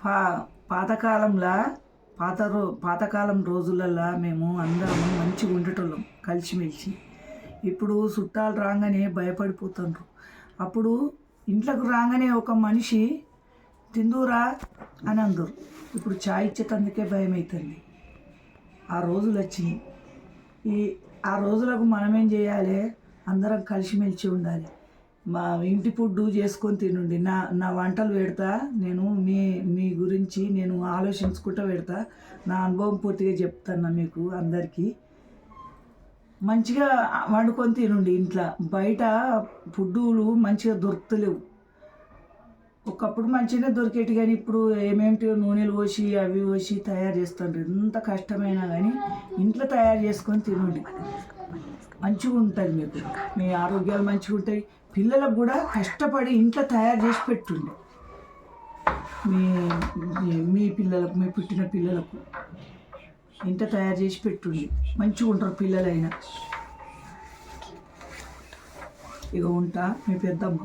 పా పాతకాలంలో పాతకాలం రోజులల్లో మేము అందరం మంచిగా ఉండేటోళ్ళం కలిసిమెలిసి. ఇప్పుడు చుట్టాలు రాగానే భయపడిపోతుండ్రు. అప్పుడు ఇంట్లోకి రాగానే ఒక మనిషి తిందురా అని అందరు. ఇప్పుడు చాయ్ ఇచ్చేటందుకే భయం అవుతుంది. ఆ రోజులు వచ్చినాయి. ఆ రోజులకు మనమేం చేయాలి? అందరం కలిసిమెలిసి ఉండాలి. మా ఇంటి ఫుడ్ చేసుకొని తినండి. నా వంటలు పెడతా నేను. మీ గురించి నేను ఆలోచించుకుంటూ పెడతా. నా అనుభవం పూర్తిగా చెప్తాను మీకు అందరికీ. మంచిగా వండుకొని తినండి ఇంట్లో. బయట ఫుడ్డులు మంచిగా దొరుకుతలేవు. ఒకప్పుడు మంచిగానే దొరికేటి, కానీ ఇప్పుడు ఏమేమిటి నూనెలు పోసి అవి పోసి తయారు చేస్తుండ్రు. ఎంత కష్టమైనా కానీ ఇంట్లో తయారు చేసుకొని తినండి. మంచిగా ఉంటుంది మీకు. మీ ఆరోగ్యాలు మంచిగా ఉంటాయి. పిల్లలకు కూడా కష్టపడి ఇంట్లో తయారు చేసి పెట్టుండి. మీ పిల్లలకు, మీ పుట్టిన పిల్లలకు ఇంట్లో తయారు చేసి పెట్టుండి. మంచిగా ఉంటారు పిల్లలైనా. ఇక ఉంటా. మీ పెద్దమ్మ.